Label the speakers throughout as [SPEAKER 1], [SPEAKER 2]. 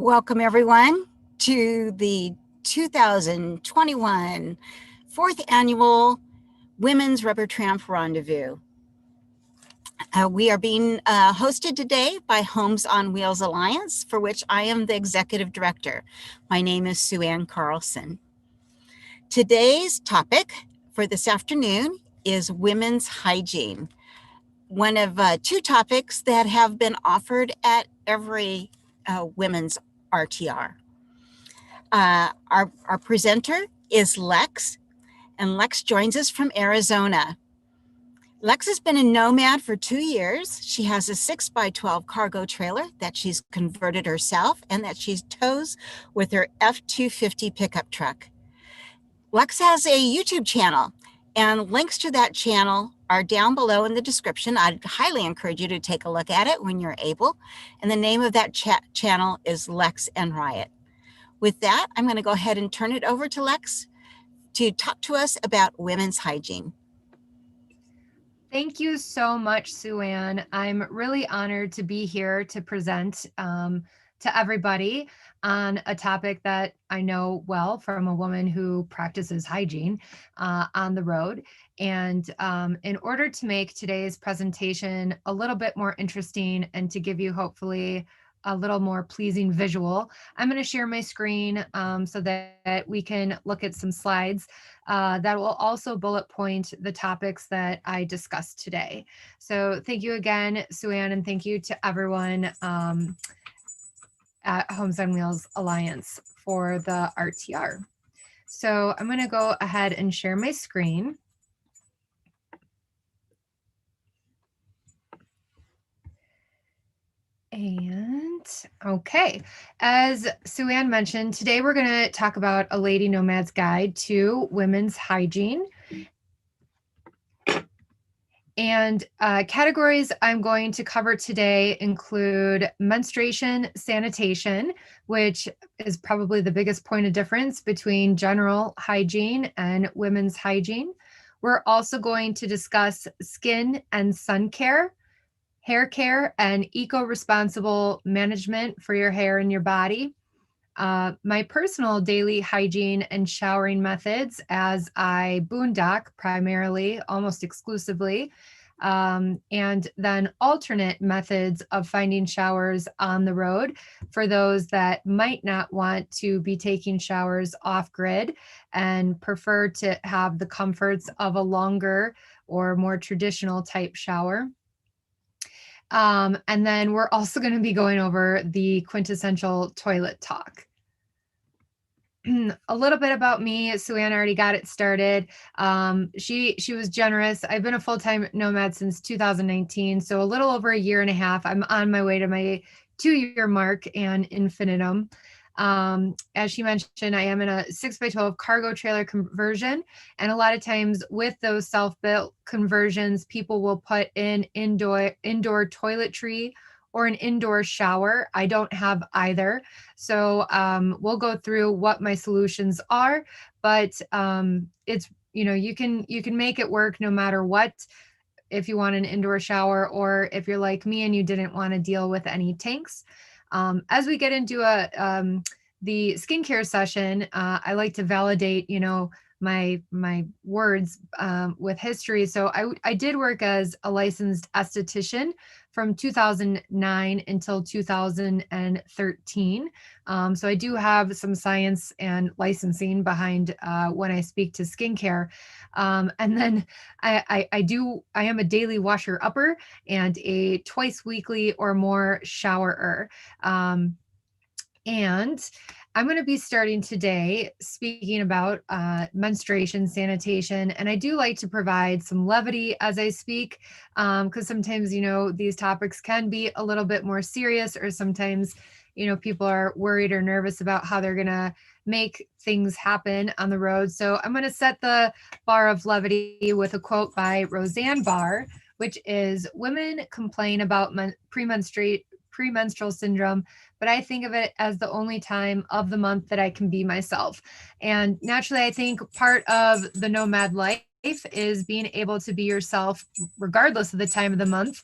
[SPEAKER 1] Welcome everyone to the 2021 fourth annual Women's Rubber Tramp Rendezvous. We are being hosted today by Homes on Wheels Alliance, for which I am the executive director. My name is Sue Ann Carlson. Today's topic for this afternoon is women's hygiene, one of two topics that have been offered at every women's RTR. Our presenter is Lex, and Lex joins us from Arizona. Lex has been a nomad for 2 years. She has a 6x12 cargo trailer that she's converted herself and that she tows with her F-250 pickup truck. Lex has a YouTube channel, and links to that channel are down below in the description. I'd highly encourage you to take a look at it when you're able. And the name of that channel is Lex and Riot. With that, I'm going to go ahead and turn it over to Lex to talk to us about women's hygiene.
[SPEAKER 2] Thank you so much, Sue Ann. I'm really honored to be here to present to everybody on a topic that I know well from a woman who practices hygiene on the road. And in order to make today's presentation a little bit more interesting and to give you hopefully a little more pleasing visual, I'm going to share my screen so that we can look at some slides that will also bullet point the topics that I discussed today. So thank you again, Sue Ann, and thank you to everyone at Homes on Wheels Alliance for the RTR. So I'm going to go ahead and share my screen. And okay, as Sue Ann mentioned, today we're going to talk about a lady nomad's guide to women's hygiene. And categories I'm going to cover today include menstruation, sanitation, which is probably the biggest point of difference between general hygiene and women's hygiene. We're also going to discuss skin and sun care, hair care, and eco-responsible management for your hair and your body. My personal daily hygiene and showering methods as I boondock primarily, almost exclusively, and then alternate methods of finding showers on the road for those that might not want to be taking showers off grid and prefer to have the comforts of a longer or more traditional type shower. And then we're also going to be going over the quintessential toilet talk. A little bit about me. Sue Ann already got it started. She was generous. I've been a full-time nomad since 2019, so a little over a year and a half. I'm on my way to my 2-year mark and infinitum. As she mentioned, I am in a 6x12 cargo trailer conversion. And a lot of times with those self-built conversions, people will put in indoor toiletry or an indoor shower. I don't have either. So we'll go through what my solutions are, but it's, you can make it work no matter what, if you want an indoor shower, or if you're like me and you didn't want to deal with any tanks. As we get into the skincare session, I like to validate, my words with history. So I did work as a licensed esthetician from 2009 until 2013. So I do have some science and licensing behind when I speak to skincare. And then I am a daily washer upper and a twice weekly or more showerer. And I'm going to be starting today speaking about menstruation, sanitation, and I do like to provide some levity as I speak, because sometimes, these topics can be a little bit more serious, or sometimes, people are worried or nervous about how they're going to make things happen on the road. So I'm going to set the bar of levity with a quote by Roseanne Barr, which is, "Women complain about premenstrual syndrome, but I think of it as the only time of the month that I can be myself." And naturally, I think part of the nomad life is being able to be yourself regardless of the time of the month.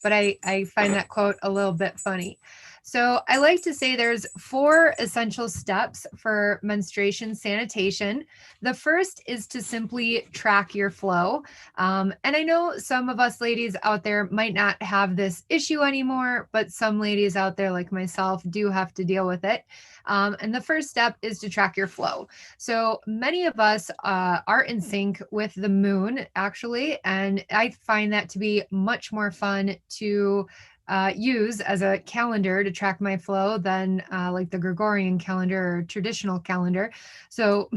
[SPEAKER 2] But I find that quote a little bit funny. So I like to say there's 4 essential steps for menstruation sanitation. The first is to simply track your flow. And I know some of us ladies out there might not have this issue anymore, but some ladies out there like myself do have to deal with it. And the first step is to track your flow. So many of us are in sync with the moon, actually, and I find that to be much more fun to use as a calendar to track my flow than like the Gregorian calendar or traditional calendar. So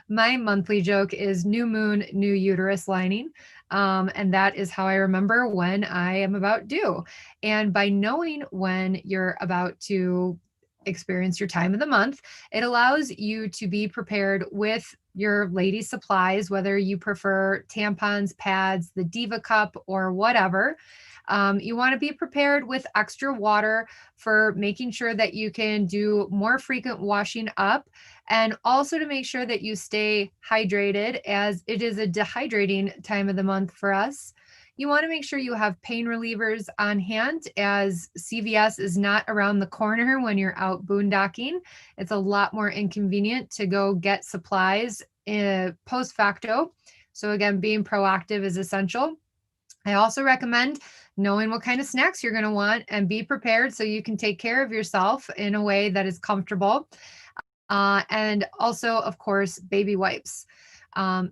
[SPEAKER 2] my monthly joke is new moon, new uterus lining. And that is how I remember when I am about due. And by knowing when you're about to experience your time of the month, it allows you to be prepared with your lady supplies, whether you prefer tampons, pads, the Diva cup, or whatever. You want to be prepared with extra water for making sure that you can do more frequent washing up, and also to make sure that you stay hydrated, as it is a dehydrating time of the month for us. You want to make sure you have pain relievers on hand, as CVS is not around the corner when you're out boondocking. It's a lot more inconvenient to go get supplies post facto. So again, being proactive is essential. I also recommend knowing what kind of snacks you're going to want and be prepared so you can take care of yourself in a way that is comfortable. And also, of course, baby wipes.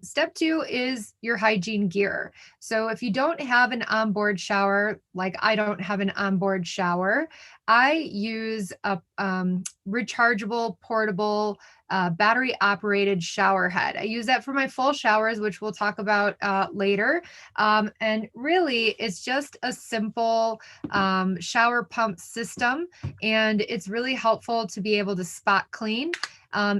[SPEAKER 2] Step 2 is your hygiene gear. So if you don't have an onboard shower, like I don't have an onboard shower, I use a rechargeable, portable, battery operated shower head. I use that for my full showers, which we'll talk about later. And really, it's just a simple shower pump system, and it's really helpful to be able to spot clean.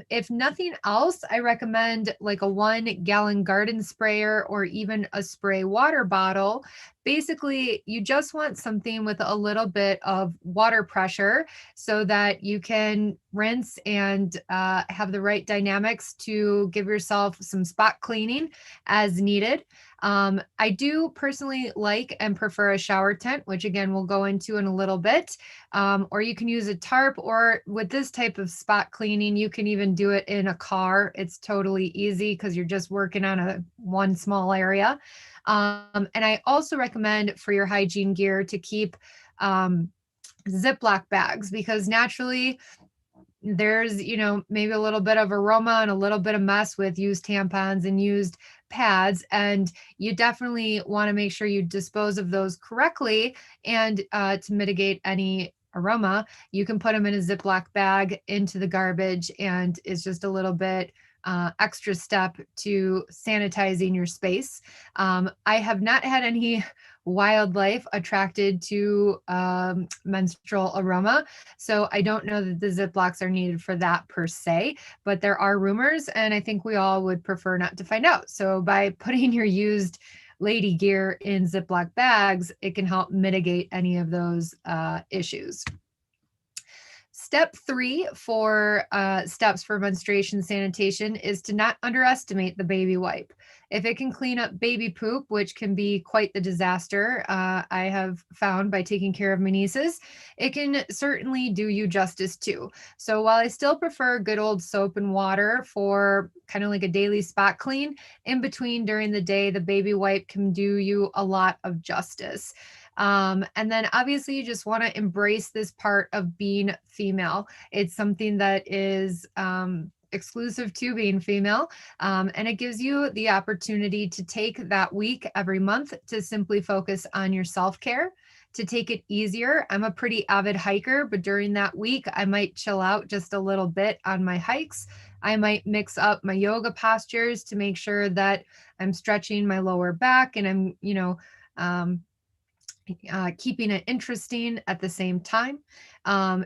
[SPEAKER 2] If nothing else, I recommend like a 1-gallon garden sprayer or even a spray water bottle. Basically, you just want something with a little bit of water pressure so that you can rinse and have the right dynamics to give yourself some spot cleaning as needed. I do personally like and prefer a shower tent, which again, we'll go into in a little bit. Or you can use a tarp, or with this type of spot cleaning, you can even do it in a car. It's totally easy because you're just working on one small area. And I also recommend for your hygiene gear to keep Ziploc bags, because naturally there's, maybe a little bit of aroma and a little bit of mess with used tampons and used pads. And you definitely want to make sure you dispose of those correctly. And to mitigate any aroma, you can put them in a Ziploc bag into the garbage, and it's just a little bit extra step to sanitizing your space. I have not had any wildlife attracted to menstrual aroma, so I don't know that the Ziplocs are needed for that per se, but there are rumors, and I think we all would prefer not to find out. So by putting your used lady gear in Ziploc bags, it can help mitigate any of those issues. Step 3 for steps for menstruation sanitation is to not underestimate the baby wipe. If it can clean up baby poop, which can be quite the disaster, I have found by taking care of my nieces, it can certainly do you justice too. So while I still prefer good old soap and water for kind of like a daily spot clean, in between during the day, the baby wipe can do you a lot of justice. And then obviously you just want to embrace this part of being female. It's something that is exclusive to being female. And it gives you the opportunity to take that week every month to simply focus on your self-care, to take it easier. I'm a pretty avid hiker, but during that week, I might chill out just a little bit on my hikes. I might mix up my yoga postures to make sure that I'm stretching my lower back and I'm, keeping it interesting at the same time.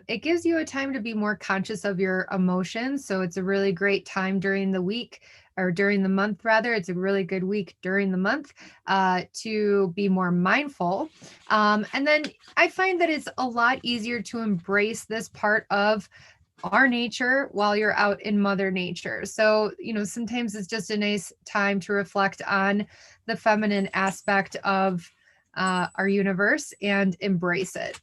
[SPEAKER 2] It gives you a time to be more conscious of your emotions. So it's a really great time during the week, or during the month rather. It's a really good week during the month to be more mindful. And then I find that it's a lot easier to embrace this part of our nature while you're out in Mother Nature. So, sometimes it's just a nice time to reflect on the feminine aspect of our universe and embrace it.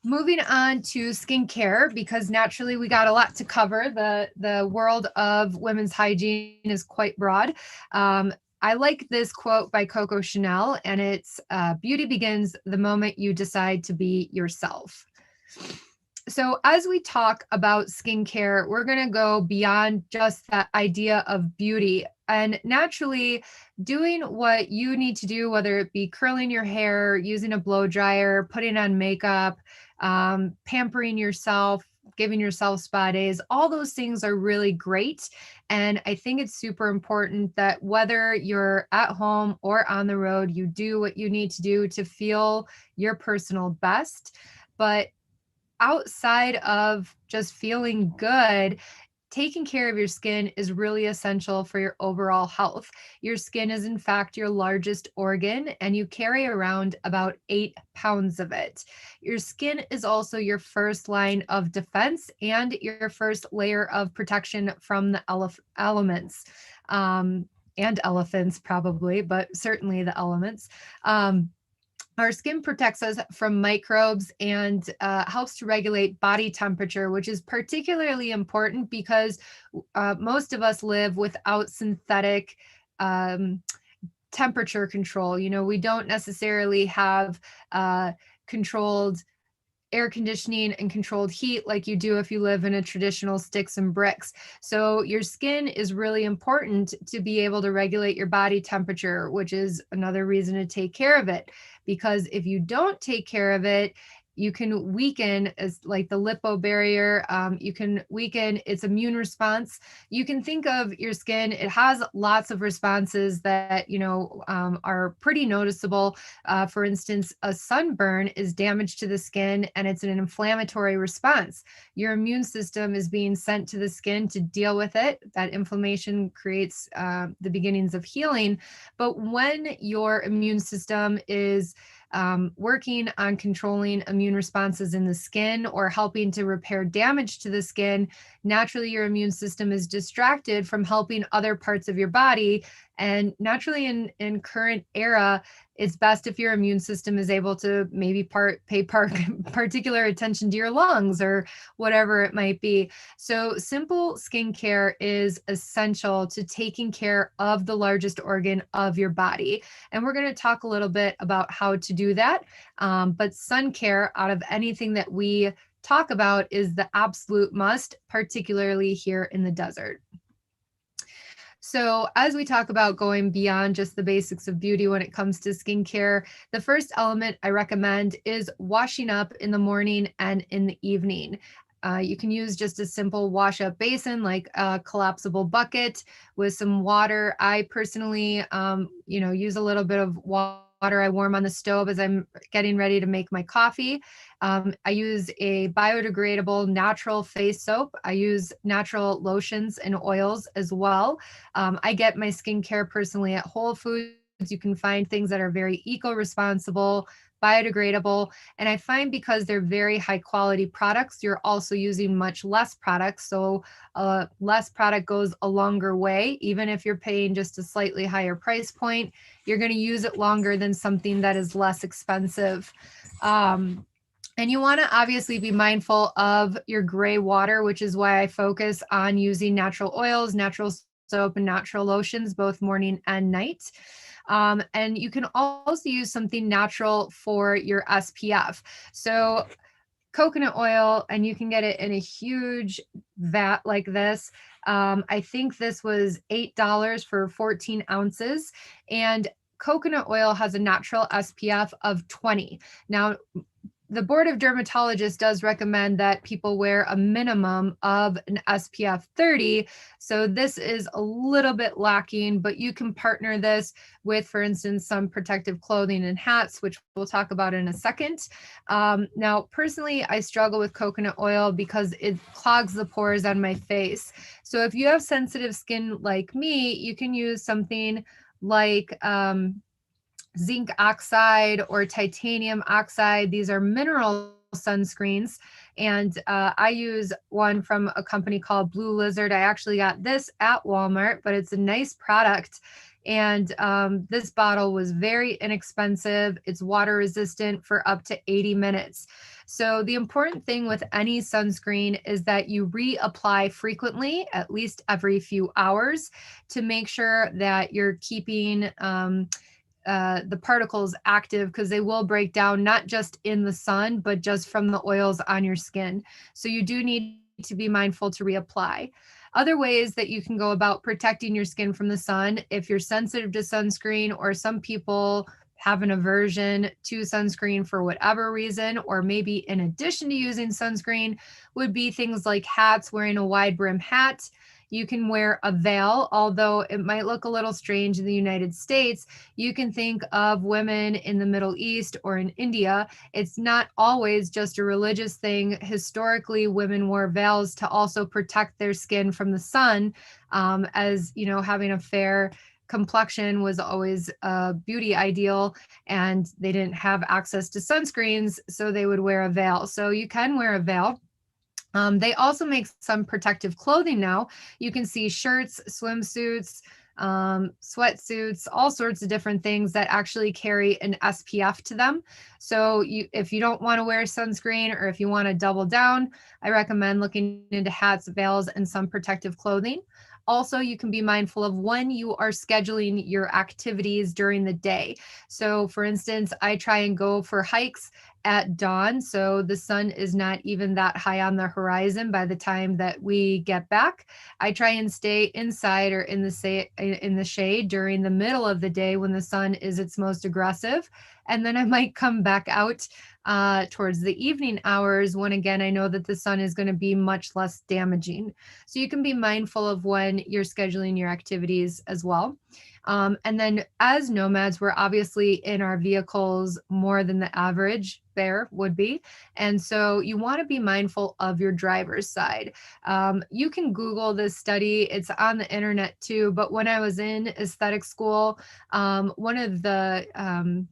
[SPEAKER 2] Moving on to skincare, because naturally we got a lot to cover. The world of women's hygiene is quite broad. I like this quote by Coco Chanel, and it's beauty begins the moment you decide to be yourself. So as we talk about skincare, we're going to go beyond just that idea of beauty, and naturally doing what you need to do, whether it be curling your hair, using a blow dryer, putting on makeup, pampering yourself, giving yourself spa days. All those things are really great. And I think it's super important that whether you're at home or on the road, you do what you need to do to feel your personal best. But outside of just feeling good, taking care of your skin is really essential for your overall health. Your skin is, in fact, your largest organ, and you carry around about 8 pounds of it. Your skin is also your first line of defense and your first layer of protection from the elements. And elephants, probably, but certainly the elements. Our skin protects us from microbes and helps to regulate body temperature, which is particularly important because most of us live without synthetic temperature control. You know, we don't necessarily have controlled air conditioning and controlled heat like you do if you live in a traditional sticks and bricks. So your skin is really important to be able to regulate your body temperature, which is another reason to take care of it. Because if you don't take care of it, you can weaken, as like the lipo barrier, you can weaken its immune response. You can think of your skin, it has lots of responses that, you know, are pretty noticeable. For instance, a sunburn is damage to the skin and it's an inflammatory response. Your immune system is being sent to the skin to deal with it. That inflammation creates the beginnings of healing. But when your immune system is working on controlling immune responses in the skin or helping to repair damage to the skin, naturally your immune system is distracted from helping other parts of your body. And naturally in current era, it's best if your immune system is able to maybe pay particular attention to your lungs or whatever it might be. So simple skincare is essential to taking care of the largest organ of your body. And we're going to talk a little bit about how to do that. But sun care, out of anything that we talk about, is the absolute must, particularly here in the desert. So as we talk about going beyond just the basics of beauty when it comes to skincare, the first element I recommend is washing up in the morning and in the evening. You can use just a simple wash up basin, like a collapsible bucket with some water. I personally, use a little bit of water I warm on the stove as I'm getting ready to make my coffee. I use a biodegradable natural face soap. I use natural lotions and oils as well. I get my skincare personally at Whole Foods. You can find things that are very eco-responsible, biodegradable. And I find because they're very high quality products, you're also using much less products. So less product goes a longer way. Even if you're paying just a slightly higher price point, you're going to use it longer than something that is less expensive. And you want to obviously be mindful of your gray water, which is why I focus on using natural oils, natural soap, and natural lotions, both morning and night. And you can also use something natural for your SPF. So coconut oil, and you can get it in a huge vat like this. I think this was $8 for 14 ounces. And coconut oil has a natural SPF of 20. Now, the Board of Dermatologists does recommend that people wear a minimum of an SPF 30. So this is a little bit lacking, but you can partner this with, for instance, some protective clothing and hats, which we'll talk about in a second. Now, personally, I struggle with coconut oil because it clogs the pores on my face. So if you have sensitive skin like me, you can use something like zinc oxide or titanium oxide. These are mineral sunscreens. And I use one from a company called Blue Lizard. I actually got this at Walmart, but it's a nice product. And this bottle was very inexpensive. It's water resistant for up to 80 minutes. So the important thing with any sunscreen is that you reapply frequently, at least every few hours, to make sure that you're keeping the particles active, because they will break down not just in the sun, but just from the oils on your skin. So you do need to be mindful to reapply. Other ways that you can go about protecting your skin from the sun, if you're sensitive to sunscreen, or some people have an aversion to sunscreen for whatever reason, or maybe in addition to using sunscreen, would be things like hats, wearing a wide brim hat. You can wear a veil, although it might look a little strange in the United States. You can think of women in the Middle East or in India. It's not always just a religious thing. Historically, women wore veils to also protect their skin from the sun, as you know, having a fair complexion was always a beauty ideal, and they didn't have access to sunscreens, so they would wear a veil. So you can wear a veil. They also make some protective clothing now. You can see shirts, swimsuits, sweatsuits, all sorts of different things that actually carry an SPF to them. So if you don't want to wear sunscreen, or if you want to double down, I recommend looking into hats, veils, and some protective clothing. Also, you can be mindful of when you are scheduling your activities during the day. So for instance, I try and go for hikes at dawn, so the sun is not even that high on the horizon by the time that we get back. I try and stay inside or in the shade during the middle of the day when the sun is its most aggressive, and then I might come back out towards the evening hours, when again I know that the sun is going to be much less damaging. So you can be mindful of when you're scheduling your activities as well. And then as nomads, we're obviously in our vehicles more than the average bear would be. And so you want to be mindful of your driver's side. You can Google this study, it's on the internet too. But when I was in aesthetic school, one of the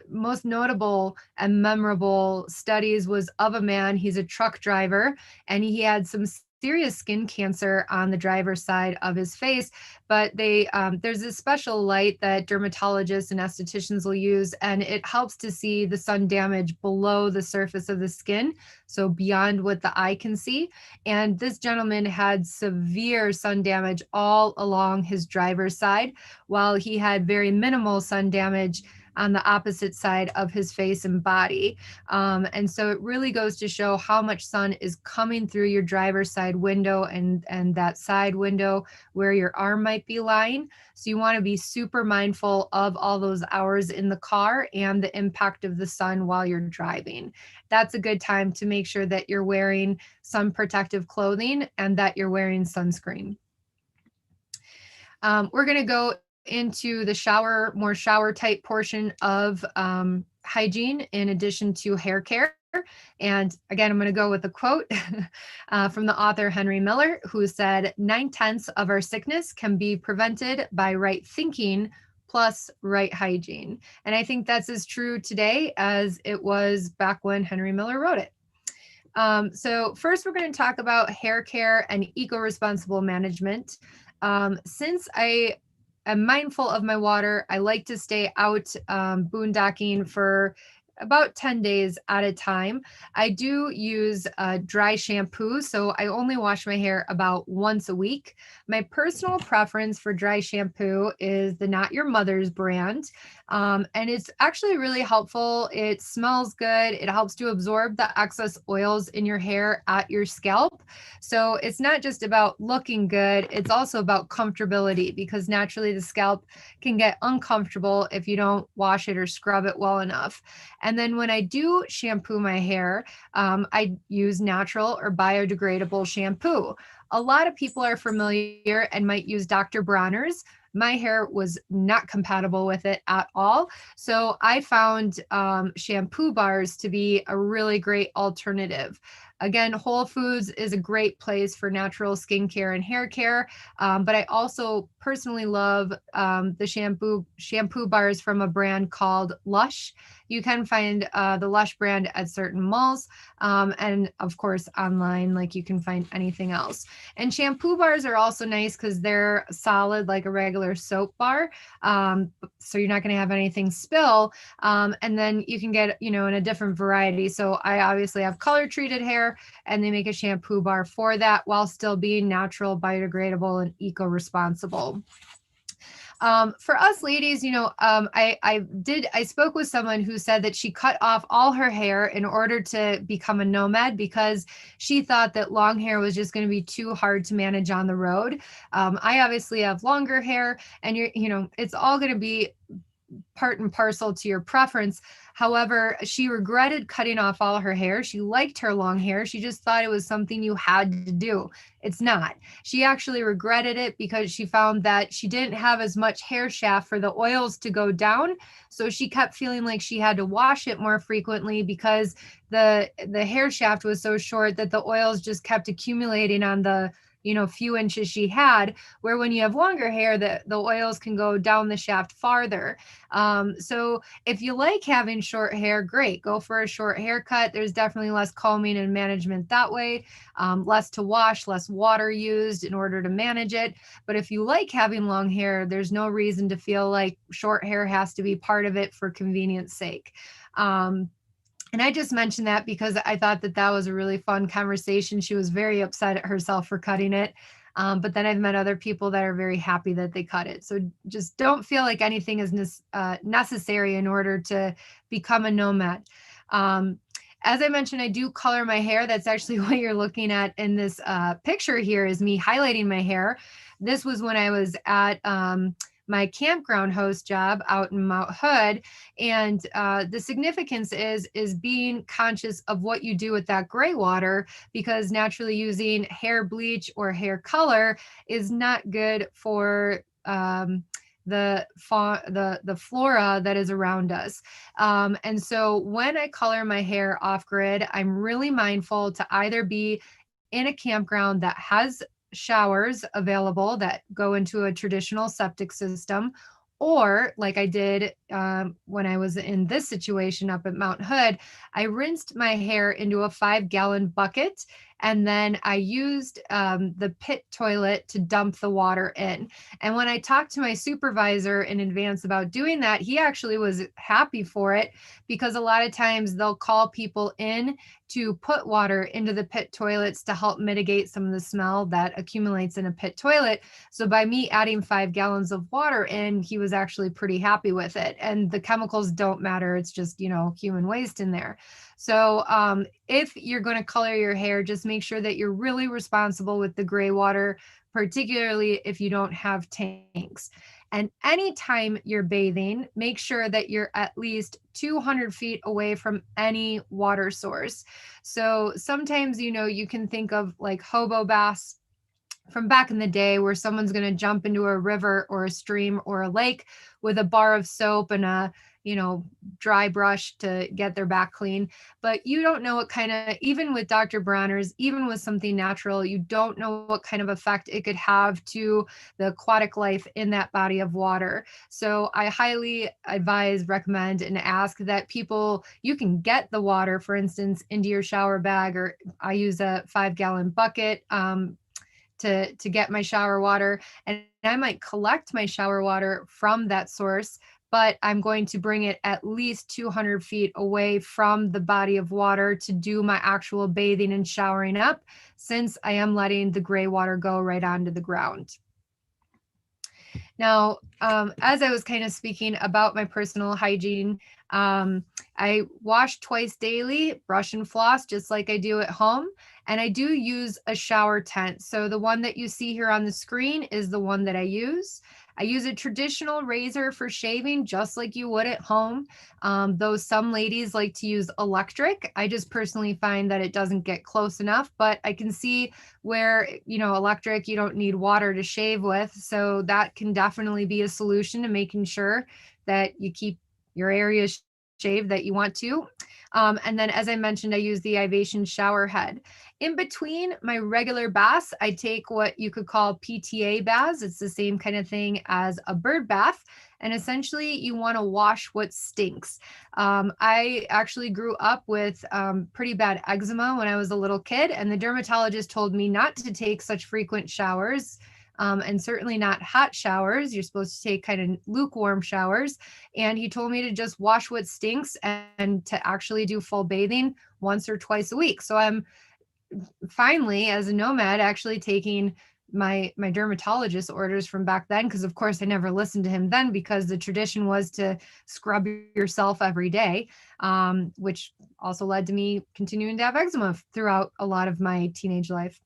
[SPEAKER 2] most notable and memorable studies was of a man. He's a truck driver, and he had some serious skin cancer on the driver's side of his face. But there's this special light that dermatologists and estheticians will use, and it helps to see the sun damage below the surface of the skin, so beyond what the eye can see. And this gentleman had severe sun damage all along his driver's side, while he had very minimal sun damage on the opposite side of his face and body. And so it really goes to show how much sun is coming through your driver's side window and that side window where your arm might be lying. So you want to be super mindful of all those hours in the car and the impact of the sun while you're driving. That's a good time to make sure that you're wearing sun protective clothing and that you're wearing sunscreen. We're going to go into the more shower type portion of hygiene, in addition to hair care. And again, I'm going to go with a quote from the author Henry Miller, who said, 9/10 of our sickness can be prevented by right thinking plus right hygiene. And I think that's as true today as it was back when Henry Miller wrote it. So first, we're going to talk about hair care and eco-responsible management. Since I'm mindful of my water, I like to stay out boondocking for about 10 days at a time. I do use dry shampoo, so I only wash my hair about once a week. My personal preference for dry shampoo is the Not Your Mother's brand, and it's actually really helpful. It smells good. It helps to absorb the excess oils in your hair at your scalp. So it's not just about looking good, it's also about comfortability, because naturally the scalp can get uncomfortable if you don't wash it or scrub it well enough. And then when I do shampoo my hair, I use natural or biodegradable shampoo. A lot of people are familiar and might use Dr. Bronner's. My hair was not compatible with it at all. So I found shampoo bars to be a really great alternative. Again, Whole Foods is a great place for natural skincare and hair care. But I also personally love the shampoo bars from a brand called Lush. You can find the Lush brand at certain malls, and of course online, like you can find anything else. And shampoo bars are also nice because they're solid like a regular soap bar, so you're not going to have anything spill. And then you can get, in a different variety. So I obviously have color treated hair, and they make a shampoo bar for that while still being natural, biodegradable, and eco-responsible. For us ladies, I spoke with someone who said that she cut off all her hair in order to become a nomad because she thought that long hair was just going to be too hard to manage on the road. I obviously have longer hair, and it's all going to be part and parcel to your preference. However, she regretted cutting off all her hair. She liked her long hair. She just thought it was something you had to do. It's not. She actually regretted it because she found that she didn't have as much hair shaft for the oils to go down. So she kept feeling like she had to wash it more frequently because the hair shaft was so short that the oils just kept accumulating on the few inches she had, where when you have longer hair, the oils can go down the shaft farther. So if you like having short hair, great, go for a short haircut. There's definitely less combing and management that way, less to wash, less water used in order to manage it. But if you like having long hair, there's no reason to feel like short hair has to be part of it for convenience sake. And I just mentioned that because I thought that was a really fun conversation. She was very upset at herself for cutting it. But then I've met other people that are very happy that they cut it. So just don't feel like anything is necessary in order to become a nomad. As I mentioned, I do color my hair. That's actually what you're looking at in this picture here is me highlighting my hair. This was when I was at my campground host job out in Mount Hood. And the significance is being conscious of what you do with that gray water, because naturally using hair bleach or hair color is not good for the flora that is around us. And so when I color my hair off grid, I'm really mindful to either be in a campground that has showers available that go into a traditional septic system, or like I did when I was in this situation up at Mount Hood, I rinsed my hair into a 5-gallon bucket, and then I used the pit toilet to dump the water in. And when I talked to my supervisor in advance about doing that, he actually was happy for it, because a lot of times they'll call people in to put water into the pit toilets to help mitigate some of the smell that accumulates in a pit toilet. So by me adding 5 gallons of water in, he was actually pretty happy with it. And the chemicals don't matter. It's just, human waste in there. So if you're going to color your hair, just make sure that you're really responsible with the gray water, particularly if you don't have tanks. And anytime you're bathing, make sure that you're at least 200 feet away from any water source. So sometimes, you can think of like hobo baths from back in the day where someone's going to jump into a river or a stream or a lake with a bar of soap and a dry brush to get their back clean. But you don't know what kind of, even with Dr. Bronner's, even with something natural, you don't know what kind of effect it could have to the aquatic life in that body of water. So I highly advise, recommend, and ask that you can get the water, for instance, into your shower bag, or I use a 5-gallon bucket to get my shower water. And I might collect my shower water from that source, but I'm going to bring it at least 200 feet away from the body of water to do my actual bathing and showering up, since I am letting the gray water go right onto the ground. Now, as I was kind of speaking about my personal hygiene, I wash twice daily, brush and floss, just like I do at home. And I do use a shower tent. So the one that you see here on the screen is the one that I use. I use a traditional razor for shaving, just like you would at home. Though some ladies like to use electric. I just personally find that it doesn't get close enough, but I can see where, electric, you don't need water to shave with. So that can definitely be a solution to making sure that you keep your area shave that you want to. And then, as I mentioned, I use the Ivation shower head. In between my regular baths, I take what you could call PTA baths. It's the same kind of thing as a bird bath. And essentially, you want to wash what stinks. I actually grew up with pretty bad eczema when I was a little kid, and the dermatologist told me not to take such frequent showers. And certainly not hot showers. You're supposed to take kind of lukewarm showers. And he told me to just wash what stinks and to actually do full bathing once or twice a week. So I'm finally, as a nomad, actually taking my dermatologist orders from back then, because of course I never listened to him then, because the tradition was to scrub yourself every day, which also led to me continuing to have eczema throughout a lot of my teenage life.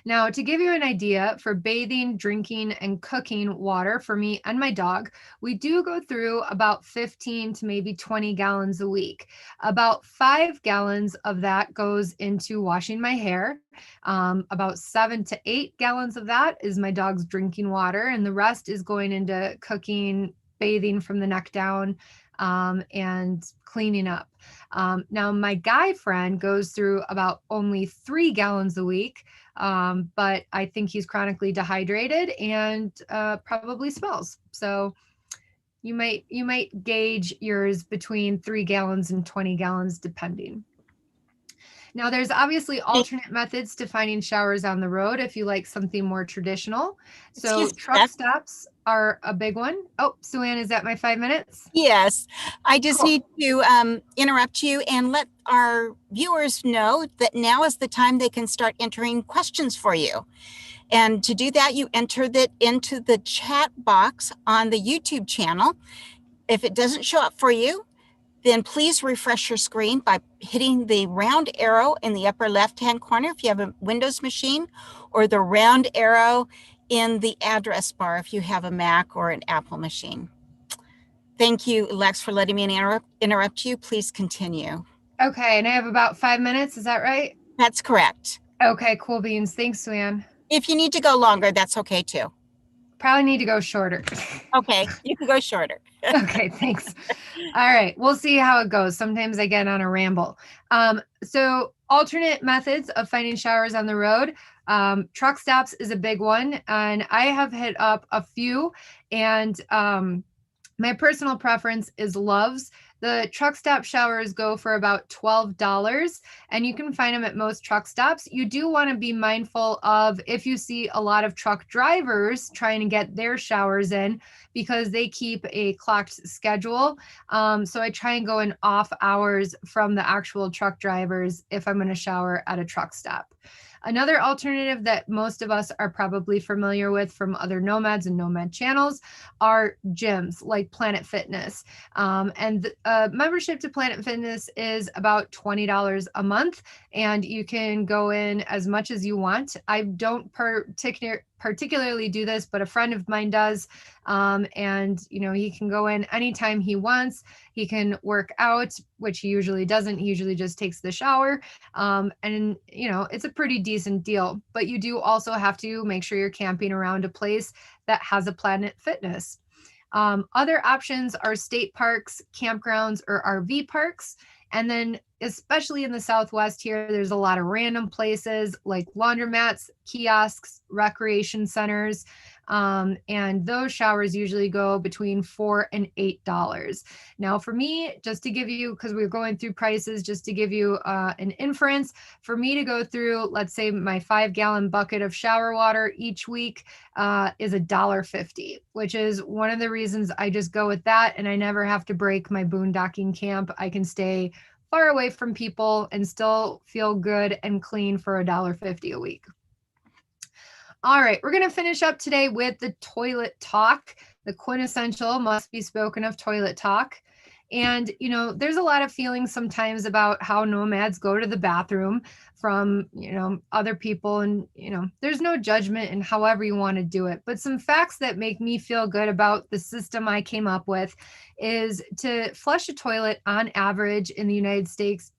[SPEAKER 2] Now, to give you an idea, for bathing, drinking, and cooking water for me and my dog, we do go through about 15 to maybe 20 gallons a week. About 5 gallons of that goes into washing my hair. About 7 to 8 gallons of that is my dog's drinking water, and the rest is going into cooking, bathing from the neck down, and cleaning up. Now, my guy friend goes through about only 3 gallons a week. But I think he's chronically dehydrated and probably smells. So you might gauge yours between 3 gallons and 20 gallons, depending. Now, there's obviously alternate methods to finding showers on the road if you like something more traditional. So truck stops are a big one. Oh, Sue Ann, is that my 5 minutes?
[SPEAKER 1] Yes, I just
[SPEAKER 2] Cool.
[SPEAKER 1] need to interrupt you and let our viewers know that now is the time they can start entering questions for you. And to do that, you enter that into the chat box on the YouTube channel. If it doesn't show up for you, then please refresh your screen by hitting the round arrow in the upper left-hand corner if you have a Windows machine, or the round arrow in the address bar if you have a Mac or an Apple machine. Thank you, Lex, for letting me interrupt you. Please continue.
[SPEAKER 2] Okay, and I have about 5 minutes. Is that right?
[SPEAKER 1] That's correct.
[SPEAKER 2] Okay, cool beans. Thanks, Sue Ann.
[SPEAKER 1] If you need to go longer, that's okay too.
[SPEAKER 2] Probably need to go shorter.
[SPEAKER 1] Okay, you can go shorter.
[SPEAKER 2] Okay, thanks. All right, we'll see how it goes. Sometimes I get on a ramble. So alternate methods of finding showers on the road. Truck stops is a big one, and I have hit up a few, and my personal preference is Love's. The truck stop showers go for about $12, and you can find them at most truck stops. You do want to be mindful of if you see a lot of truck drivers trying to get their showers in, because they keep a clocked schedule. So I try and go in off hours from the actual truck drivers if I'm going to shower at a truck stop. Another alternative that most of us are probably familiar with from other nomads and nomad channels are gyms like Planet Fitness. And membership to Planet Fitness is about $20 a month, and you can go in as much as you want. I don't particularly do this, but a friend of mine does. And he can go in anytime he wants. He can work out, which he usually doesn't. He usually just takes the shower. And it's a pretty decent deal, but you do also have to make sure you're camping around a place that has a Planet Fitness. Other options are state parks, campgrounds, or RV parks. And then especially in the Southwest here, there's a lot of random places like laundromats, kiosks, recreation centers. And those showers usually go between $4 and $8. Now, for me, just to give you, because we're going through prices, just to give you an inference, for me to go through, let's say my 5-gallon bucket of shower water each week is $1.50, which is one of the reasons I just go with that. And I never have to break my boondocking camp. I can stay far away from people and still feel good and clean for $1.50 a week. All right, we're going to finish up today with the toilet talk, the quintessential must be spoken of toilet talk. And, there's a lot of feelings sometimes about how nomads go to the bathroom from, other people. And, there's no judgment in however you want to do it. But some facts that make me feel good about the system I came up with is to flush a toilet on average in the United States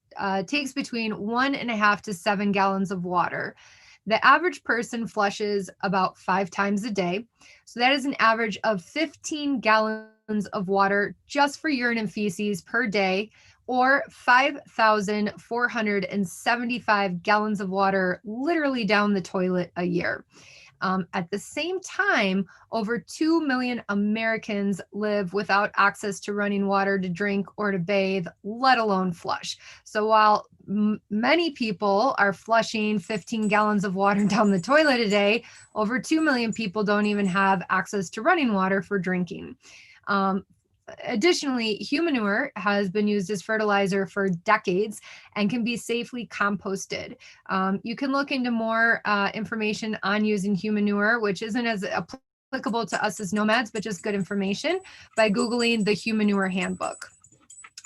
[SPEAKER 2] takes between 1.5 to 7 gallons of water. The average person flushes about 5 times a day. So that is an average of 15 gallons of water just for urine and feces per day, or 5,475 gallons of water literally down the toilet a year. At the same time, over 2 million Americans live without access to running water to drink or to bathe, let alone flush. So while many people are flushing 15 gallons of water down the toilet a day, over 2 million people don't even have access to running water for drinking. Additionally, human manure has been used as fertilizer for decades and can be safely composted. You can look into more information on using human manure, which isn't as applicable to us as nomads, but just good information, by Googling the Human Manure Handbook.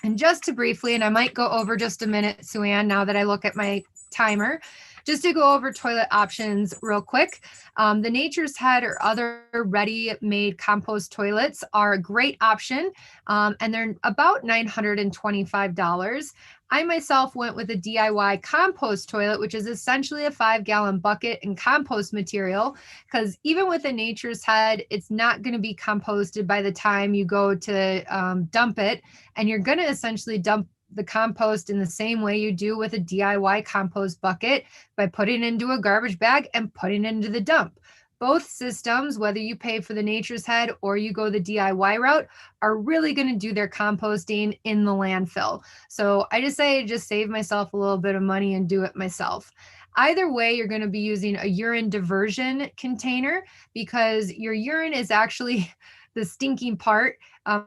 [SPEAKER 2] And just to briefly, and I might go over just a minute, Sue Ann, now that I look at my timer, just to go over toilet options real quick. The Nature's Head or other ready-made compost toilets are a great option, and they're about $925. I myself went with a DIY compost toilet, which is essentially a 5-gallon bucket and compost material, because even with a Nature's Head, it's not going to be composted by the time you go to dump it, and you're going to essentially dump the compost in the same way you do with a DIY compost bucket, by putting it into a garbage bag and putting it into the dump. Both systems, whether you pay for the Nature's Head or you go the DIY route, are really going to do their composting in the landfill. So I just say, just save myself a little bit of money and do it myself. Either way, you're going to be using a urine diversion container, because your urine is actually the stinking part.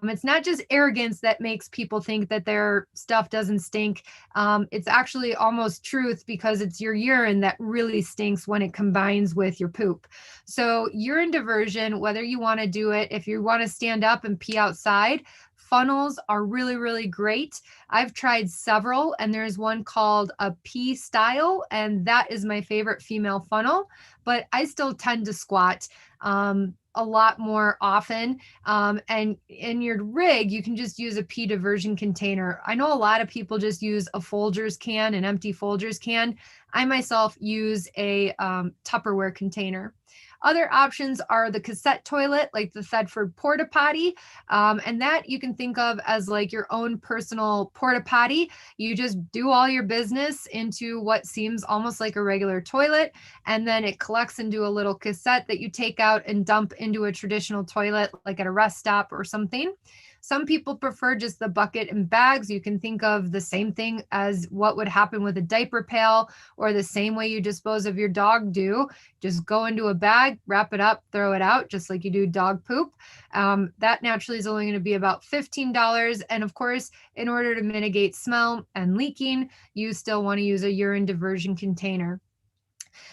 [SPEAKER 2] It's not just arrogance that makes people think that their stuff doesn't stink. It's actually almost truth, because it's your urine that really stinks when it combines with your poop. So urine diversion, whether you want to do it, if you want to stand up and pee outside, funnels are really, really great. I've tried several, and there's one called a P style, and that is my favorite female funnel, but I still tend to squat a lot more often. And in your rig, you can just use a pee diversion container. I know a lot of people just use a Folgers can, an empty Folgers can. I myself use a Tupperware container. Other options are the cassette toilet, like the Thetford porta potty. And that you can think of as like your own personal porta potty. You just do all your business into what seems almost like a regular toilet, and then it collects into a little cassette that you take out and dump into a traditional toilet, like at a rest stop or something. Some people prefer just the bucket and bags. You can think of the same thing as what would happen with a diaper pail, or the same way you dispose of your dog do. Just go into a bag, wrap it up, throw it out, just like you do dog poop. That naturally is only going to be about $15. And of course, in order to mitigate smell and leaking, you still want to use a urine diversion container.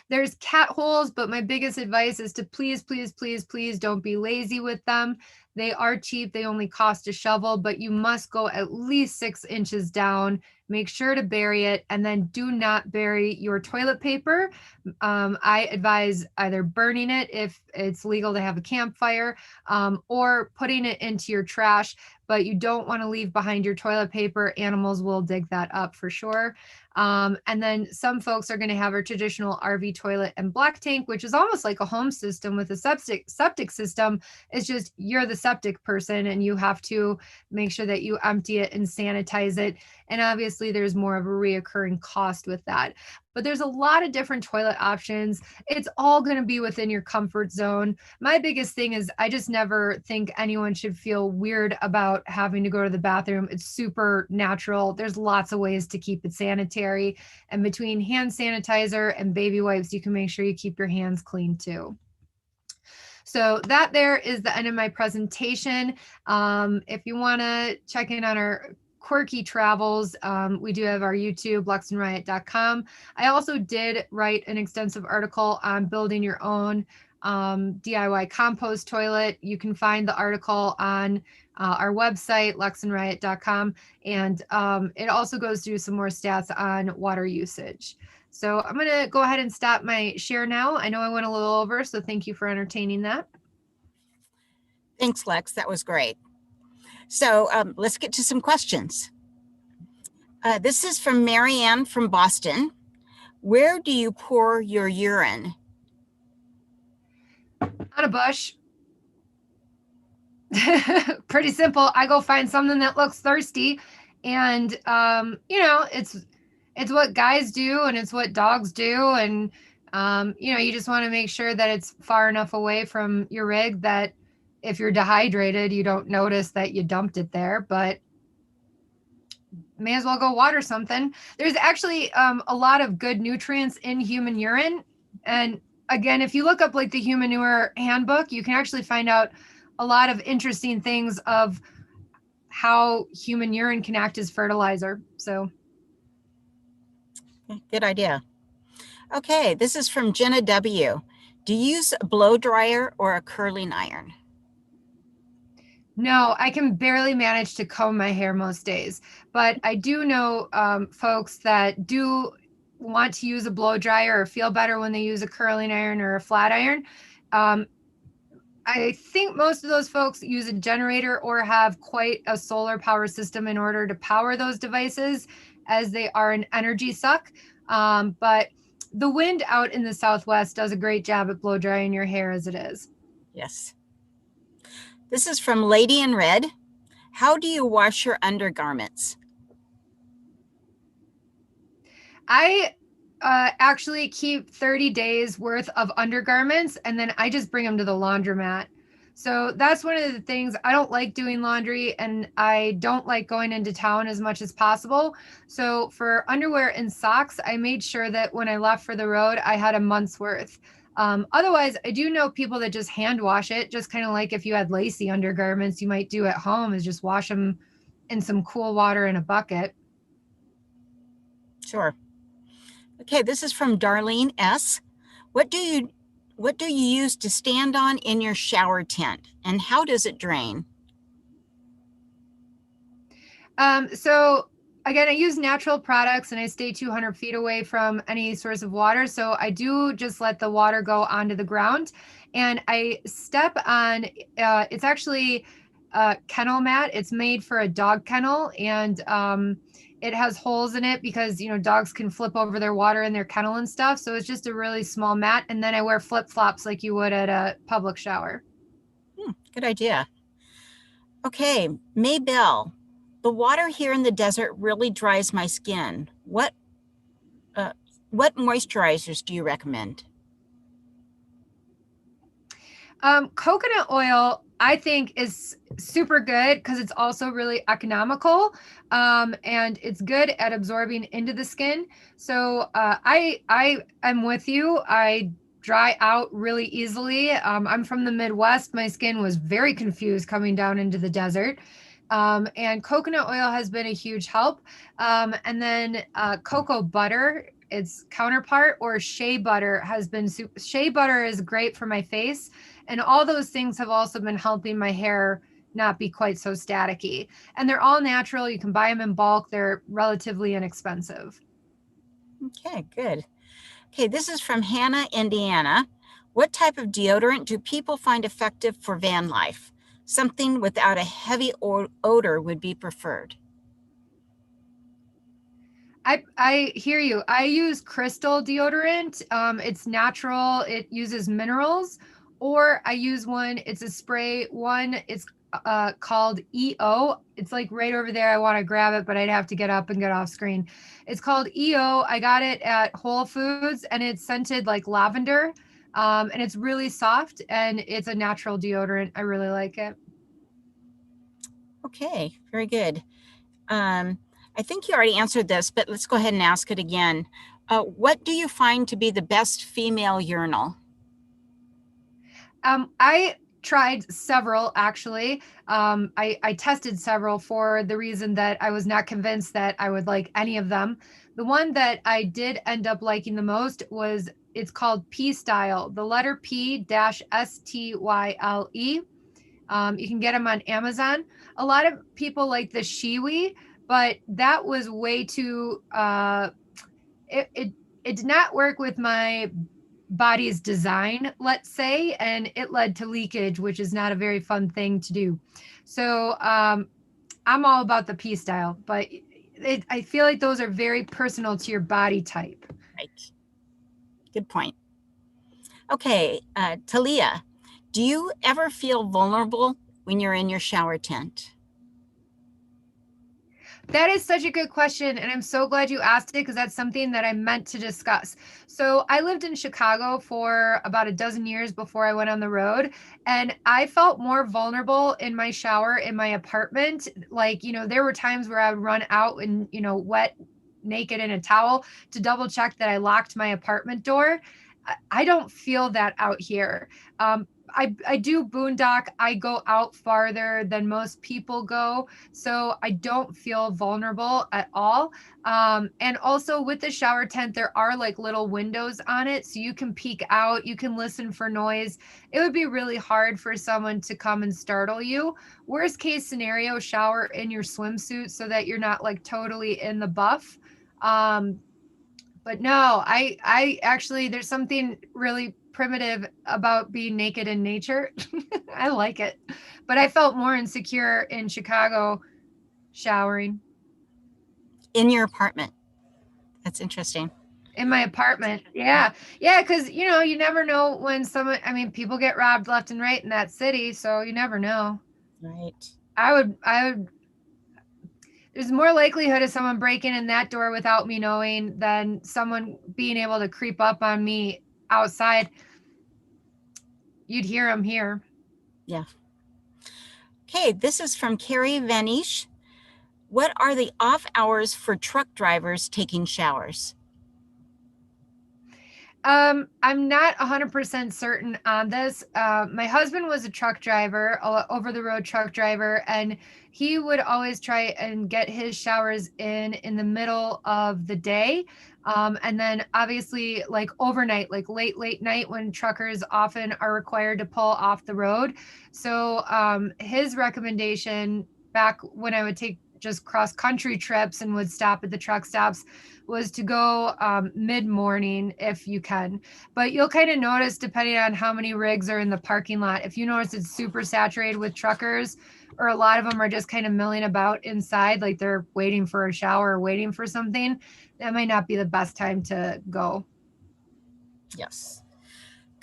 [SPEAKER 2] There's cat holes, but my biggest advice is to please, please, please, please don't be lazy with them. They are cheap. They only cost a shovel, but you must go at least 6 inches down. Make sure to bury it, and then do not bury your toilet paper. I advise either burning it if it's legal to have a campfire, or putting it into your trash, but you don't want to leave behind your toilet paper. Animals will dig that up for sure. And then some folks are going to have a traditional RV toilet and black tank, which is almost like a home system with a septic system. It's just you're the septic person, and you have to make sure that you empty it and sanitize it. And obviously there's more of a reoccurring cost with that. But there's a lot of different toilet options. It's all going to be within your comfort zone. My biggest thing is I just never think anyone should feel weird about having to go to the bathroom. It's super natural. There's lots of ways to keep it sanitary. And between hand sanitizer and baby wipes, you can make sure you keep your hands clean too. So that there is the end of my presentation. If you want to check in on our quirky travels, we do have our YouTube, luxandriot.com. I also did write an extensive article on building your own DIY compost toilet. You can find the article on our website, luxandriot.com, and it also goes through some more stats on water usage. So I'm going to go ahead and stop my share now. I know I went a little over, so thank you for entertaining that.
[SPEAKER 1] Thanks, Lex. That was great. So let's get to some questions. This is from Marianne from Boston. Where do you pour your urine?
[SPEAKER 2] On a bush. Pretty simple. I go find something that looks thirsty, and it's what guys do, and it's what dogs do, and you just want to make sure that it's far enough away from your rig that if you're dehydrated, you don't notice that you dumped it there, but may as well go water something. There's actually a lot of good nutrients in human urine. And again, if you look up like the Human Manure Handbook, you can actually find out a lot of interesting things of how human urine can act as fertilizer. So,
[SPEAKER 1] Good idea. Okay, this is from Jenna W. Do you use a blow dryer or a curling iron?
[SPEAKER 2] no, I can barely manage to comb my hair most days, but I do know folks that do want to use a blow dryer or feel better when they use a curling iron or a flat iron. Um, I think most of those folks use a generator or have quite a solar power system in order to power those devices, as they are an energy suck. But the wind out in the Southwest does a great job at blow drying your hair as it is.
[SPEAKER 1] Yes. This is from Lady in Red. How do you wash your undergarments?
[SPEAKER 2] I actually keep 30 days worth of undergarments, and then I just bring them to the laundromat. So that's one of the things. I don't like doing laundry, and I don't like going into town as much as possible. So for underwear and socks, I made sure that when I left for the road, I had a month's worth. Otherwise, I do know people that just hand wash it, just kind of like if you had lacy undergarments, you might do at home is just wash them in some cool water in a bucket.
[SPEAKER 1] Sure. Okay, this is from Darlene S. What do you use to stand on in your shower tent, and how does it drain?
[SPEAKER 2] So again, I use natural products and I stay 200 feet away from any source of water. So I do just let the water go onto the ground, and I step on, it's actually a kennel mat. It's made for a dog kennel, and it has holes in it because, dogs can flip over their water in their kennel and stuff. So it's just a really small mat. And then I wear flip flops like you would at a public shower.
[SPEAKER 1] Good idea. Okay, Maybell. The water here in the desert really dries my skin. Uh, what moisturizers do you recommend?
[SPEAKER 2] Coconut oil, I think, is super good because it's also really economical, and it's good at absorbing into the skin. So I am with you. I dry out really easily. I'm from the Midwest. My skin was very confused coming down into the desert. And coconut oil has been a huge help. And then cocoa butter, its counterpart, or shea butter has been shea butter is great for my face, and all those things have also been helping my hair not be quite so staticky. And they're all natural. You can buy them in bulk. They're relatively inexpensive.
[SPEAKER 1] Okay, good. Okay, this is from Hannah, Indiana. What type of deodorant do people find effective for van life? Something without a heavy odor would be preferred.
[SPEAKER 2] I hear you. I use Crystal deodorant. It's natural. It uses minerals. Or I use one. It's a spray one. It's called EO. It's like right over there. I want to grab it, but I'd have to get up and get off screen. It's called EO. I got it at Whole Foods, and it's scented like lavender. And it's really soft, and it's a natural deodorant. I really like it.
[SPEAKER 1] Okay, very good. I think you already answered this, but let's go ahead and ask it again. What do you find to be the best female urinal?
[SPEAKER 2] I tried several actually. I tested several for the reason that I was not convinced that I would like any of them. The one that I did end up liking the most was, it's called P Style, the letter P dash STYLE. You can get them on Amazon. A lot of people like the Shiwi, but that was way too, it did not work with my body's design, let's say, and it led to leakage, which is not a very fun thing to do. So I'm all about the P style, but I feel like those are very personal to your body type.
[SPEAKER 1] Right. Good point. Okay, Talia, do you ever feel vulnerable when you're in your shower tent?
[SPEAKER 2] That is such a good question. And I'm so glad you asked it because that's something that I meant to discuss. So I lived in Chicago for about a dozen years before I went on the road. And I felt more vulnerable in my shower in my apartment. Like, there were times where I would run out and, wet, naked in a towel to double check that I locked my apartment door. I don't feel that out here. I do boondock. I go out farther than most people go. So I don't feel vulnerable at all. And also with the shower tent, there are like little windows on it. So you can peek out, you can listen for noise. It would be really hard for someone to come and startle you. Worst case scenario, shower in your swimsuit so that you're not like totally in the buff. But no, I actually, there's something really primitive about being naked in nature. I like it. But I felt more insecure in Chicago showering
[SPEAKER 1] In your apartment. That's interesting.
[SPEAKER 2] in my apartment. Yeah. Yeah. Cause you never know when people get robbed left and right in that city. So you never know.
[SPEAKER 1] Right.
[SPEAKER 2] I would, there's more likelihood of someone breaking in that door without me knowing than someone being able to creep up on me outside. You'd hear them here.
[SPEAKER 1] Yeah. Okay, this is from Carrie Vanish. What are the off hours for truck drivers taking showers?
[SPEAKER 2] I'm not 100% certain on this. My husband was a truck driver, over the road truck driver, and he would always try and get his showers in the middle of the day. And then obviously like overnight, like late night when truckers often are required to pull off the road. So his recommendation back when I would take just cross country trips and would stop at the truck stops was to go mid morning if you can. But you'll kind of notice depending on how many rigs are in the parking lot. If you notice it's super saturated with truckers, or a lot of them are just kind of milling about inside, like they're waiting for a shower or waiting for something, that might not be the best time to go.
[SPEAKER 1] Yes.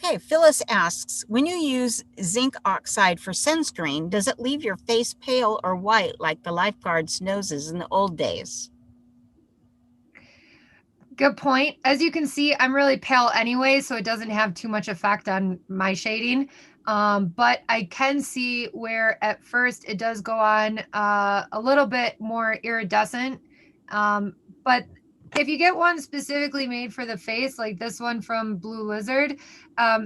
[SPEAKER 1] Okay, Phyllis asks, when you use zinc oxide for sunscreen, does it leave your face pale or white like the lifeguards' noses in the old days?
[SPEAKER 2] Good point. As you can see, I'm really pale anyway, so it doesn't have too much effect on my shading. But I can see where at first it does go on a little bit more iridescent. But if you get one specifically made for the face, like this one from Blue Lizard,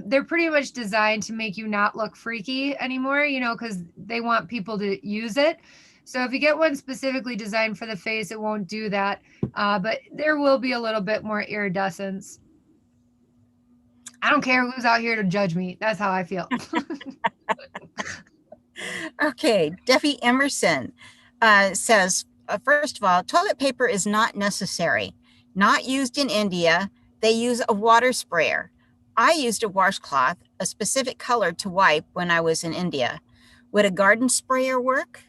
[SPEAKER 2] they're pretty much designed to make you not look freaky anymore, because they want people to use it. So if you get one specifically designed for the face, it won't do that. But there will be a little bit more iridescence. I don't care who's out here to judge me. That's how I feel.
[SPEAKER 1] Okay, Debbie Emerson says, first of all, toilet paper is not necessary. Not used in India. They use a water sprayer. I used a washcloth, a specific color to wipe when I was in India. Would a garden sprayer work?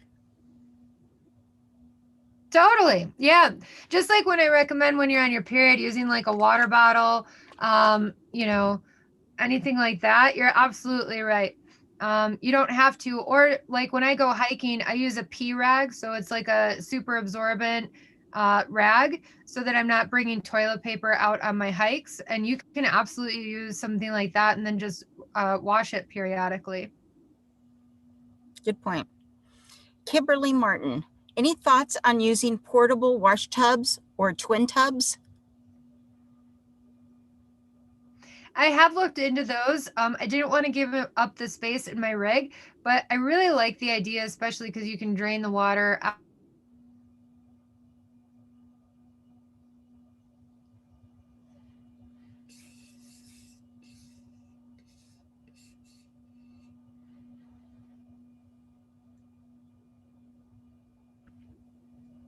[SPEAKER 2] Totally. Yeah. Just like when I recommend when you're on your period using like a water bottle, um, you know, anything like that, you're absolutely right. You don't have to, or like when I go hiking, I use a pee rag. So it's like a super absorbent rag so that I'm not bringing toilet paper out on my hikes. And you can absolutely use something like that and then just wash it periodically.
[SPEAKER 1] Good point. Kimberly Martin, any thoughts on using portable wash tubs or twin tubs?
[SPEAKER 2] I have looked into those. I didn't want to give up the space in my rig, but I really like the idea, especially because you can drain the water out.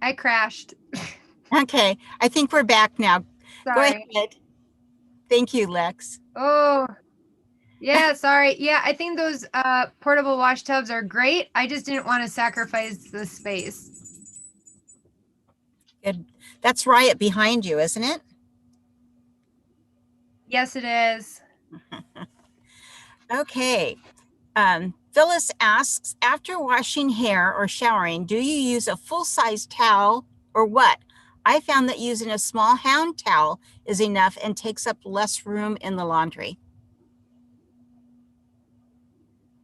[SPEAKER 2] I crashed.
[SPEAKER 1] Okay, I think we're back now. Go
[SPEAKER 2] Sorry.
[SPEAKER 1] ahead. Thank you, Lex.
[SPEAKER 2] Oh, yeah, sorry. Yeah, I think those portable wash tubs are great. I just didn't want to sacrifice the space.
[SPEAKER 1] Good. That's Riot behind you, isn't it?
[SPEAKER 2] Yes, it is.
[SPEAKER 1] Okay. Phyllis asks, after washing hair or showering, do you use a full-size towel or what? I found that using a small hand towel is enough and takes up less room in the laundry.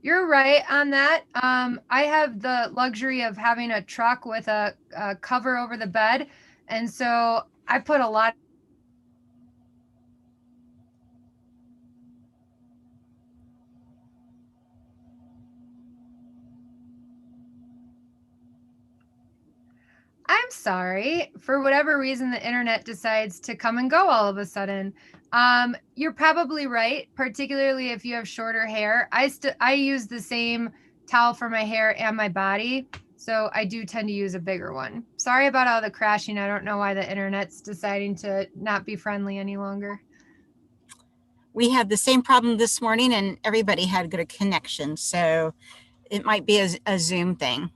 [SPEAKER 2] You're right on that. I have the luxury of having a truck with a cover over the bed. And so I put a lot. I'm sorry. For whatever reason, the internet decides to come and go all of a sudden. You're probably right, particularly if you have shorter hair. I use the same towel for my hair and my body, so I do tend to use a bigger one. Sorry about all the crashing. I don't know why the internet's deciding to not be friendly any longer.
[SPEAKER 1] We had the same problem this morning and everybody had good connection. So it might be a Zoom thing.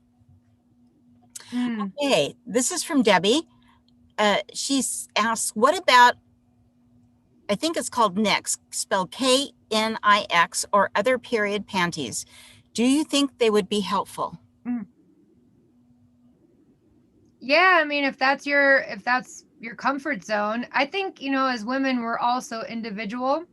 [SPEAKER 2] Mm.
[SPEAKER 1] Okay, this is from Debbie. She's asked, what about, I think it's called Knix, spelled Knix, or other period panties? Do you think they would be helpful?
[SPEAKER 2] Mm. Yeah, I mean, if that's your comfort zone, I think, as women, we're also individual.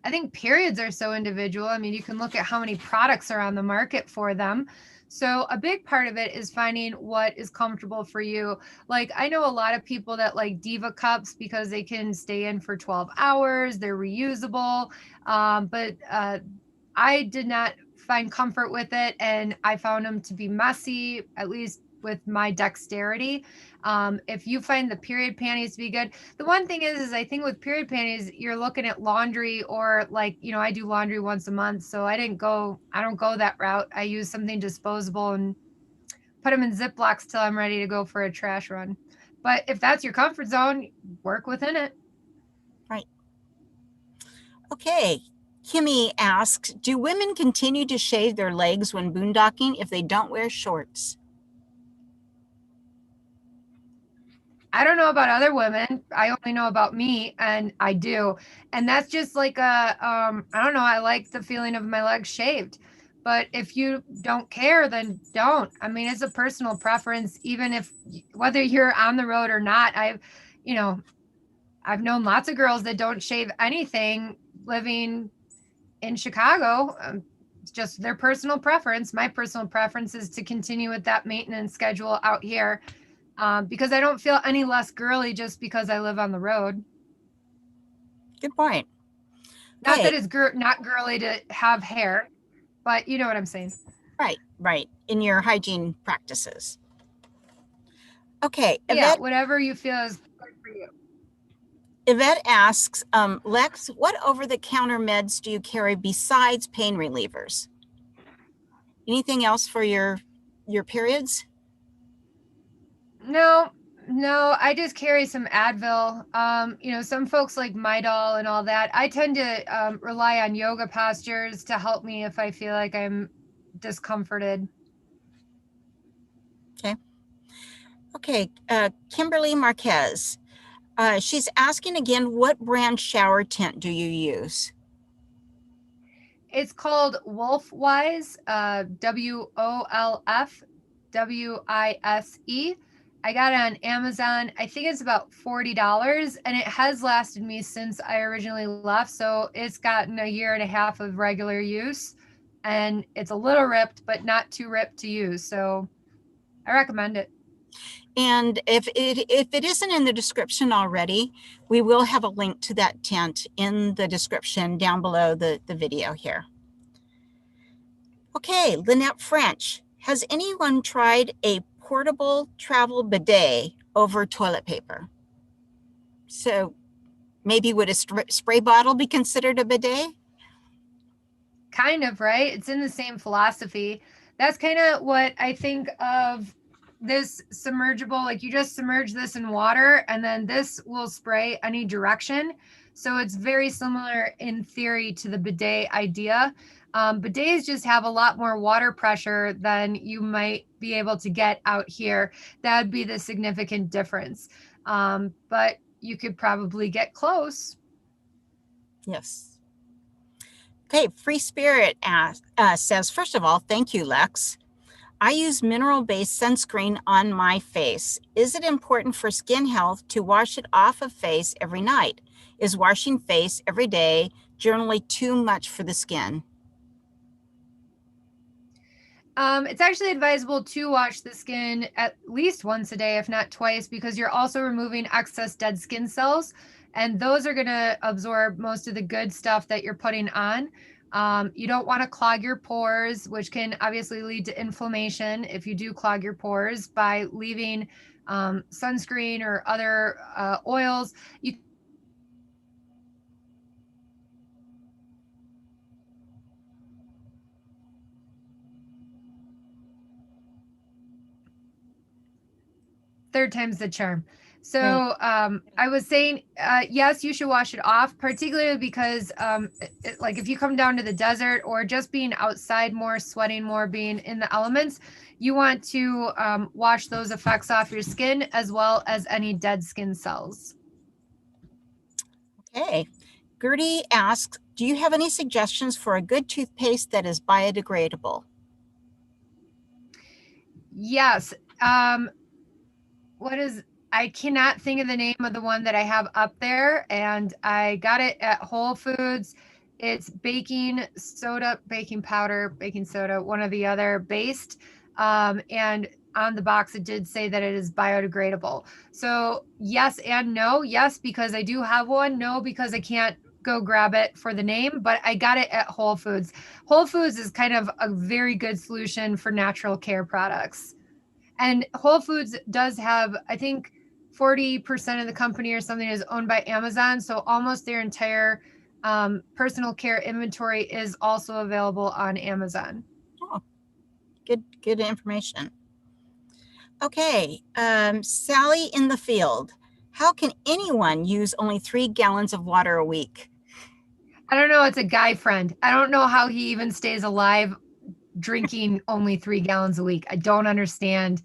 [SPEAKER 2] I think periods are so individual. I mean, you can look at how many products are on the market for them. So a big part of it is finding what is comfortable for you. Like, I know a lot of people that like Diva cups because they can stay in for 12 hours, they're reusable. But I did not find comfort with it, and I found them to be messy, at least with my dexterity. If you find the period panties to be good, the one thing is I think with period panties, you're looking at laundry, or like, I do laundry once a month, so I don't go that route. I use something disposable and put them in Ziplocs till I'm ready to go for a trash run. But if that's your comfort zone, work within it.
[SPEAKER 1] Right. Okay. Kimmy asks, do women continue to shave their legs when boondocking if they don't wear shorts?
[SPEAKER 2] I don't know about other women. I only know about me, and I do. And that's just like I don't know, I like the feeling of my legs shaved. But if you don't care, then don't. I mean, it's a personal preference, even if whether you're on the road or not. You know, I've known lots of girls that don't shave anything living in Chicago. It's just their personal preference. My personal preference is to continue with that maintenance schedule out here, because I don't feel any less girly just because I live on the road.
[SPEAKER 1] Good point.
[SPEAKER 2] Not
[SPEAKER 1] Okay.
[SPEAKER 2] that it's not girly to have hair, but you know what I'm saying.
[SPEAKER 1] Right, right. In your hygiene practices. Okay.
[SPEAKER 2] Yeah, whatever you feel is good for you.
[SPEAKER 1] Yvette asks, Lex, what over-the-counter meds do you carry besides pain relievers? Anything else for your periods?
[SPEAKER 2] No, no, I just carry some Advil. Some folks like Midol and all that. I tend to rely on yoga postures to help me if I feel like I'm discomforted.
[SPEAKER 1] Okay. Okay. Kimberly Marquez. She's asking again, what brand shower tent do you use?
[SPEAKER 2] It's called Wolfwise, WOLFWISE. I got it on Amazon. I think it's about $40, and it has lasted me since I originally left. So it's gotten a year and a half of regular use, and it's a little ripped, but not too ripped to use. So I recommend it.
[SPEAKER 1] And if it isn't in the description already, we will have a link to that tent in the description down below the video here. Okay, Lynette French. Has anyone tried a portable travel bidet over toilet paper? So maybe would a spray bottle be considered a bidet?
[SPEAKER 2] Kind of, right? It's in the same philosophy. That's kind of what I think of this submergible. Like, you just submerge this in water and then this will spray any direction. So it's very similar in theory to the bidet idea. Bidets just have a lot more water pressure than you might be able to get out here. That would be the significant difference. But you could probably get close.
[SPEAKER 1] Yes. Okay, Free Spirit says, first of all, thank you, Lex. I use mineral-based sunscreen on my face. Is it important for skin health to wash it off of face every night? Is washing face every day generally too much for the skin?
[SPEAKER 2] It's actually advisable to wash the skin at least once a day, if not twice, because you're also removing excess dead skin cells, and those are going to absorb most of the good stuff that you're putting on. You don't want to clog your pores, which can obviously lead to inflammation if you do clog your pores by leaving sunscreen or other oils. You third time's the charm.
[SPEAKER 1] Right.
[SPEAKER 2] So I was saying, yes, you should wash it off, particularly because like if you come down to the desert or just being outside more, sweating more, being in the elements, you want to wash those effects off your skin as well as any dead skin cells.
[SPEAKER 1] Okay. Gertie asks, do you have any suggestions for a good toothpaste that is biodegradable?
[SPEAKER 2] Yes. What is I cannot think of the name of the one that I have up there, and I got it at Whole Foods. It's baking powder, baking soda, one or the other based. And on the box, it did say that it is biodegradable. So yes and no. Yes, because I do have one. No, because I can't go grab it for the name, but I got it at Whole Foods. Whole Foods is kind of a very good solution for natural care products. And Whole Foods does have, I think, 40% of the company or something is owned by Amazon. So almost their entire personal care inventory is also available on Amazon.
[SPEAKER 1] Oh, good information. Okay, Sally in the field. How can anyone use only 3 gallons of water a week?
[SPEAKER 2] I don't know. It's a guy friend. I don't know how he even stays alive drinking only 3 gallons a week. I don't understand.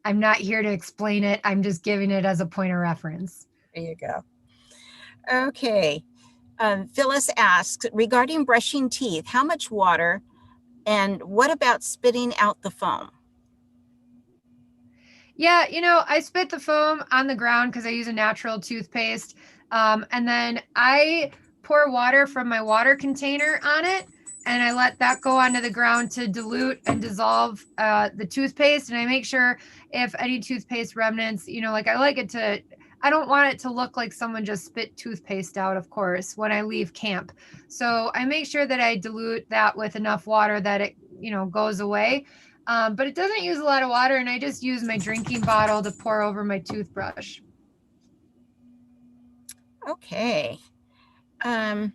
[SPEAKER 2] I'm not here to explain it. I'm just giving it as a point of reference.
[SPEAKER 1] There you go. Okay. Phyllis asks, regarding brushing teeth, how much water and what about spitting out the foam?
[SPEAKER 2] Yeah, I spit the foam on the ground because I use a natural toothpaste. And then I pour water from my water container on it and I let that go onto the ground to dilute and dissolve the toothpaste. And I make sure if any toothpaste remnants, like I don't want it to look like someone just spit toothpaste out, of course, when I leave camp. So I make sure that I dilute that with enough water that it, goes away. But it doesn't use a lot of water, and I just use my drinking bottle to pour over my toothbrush.
[SPEAKER 1] Okay. Um,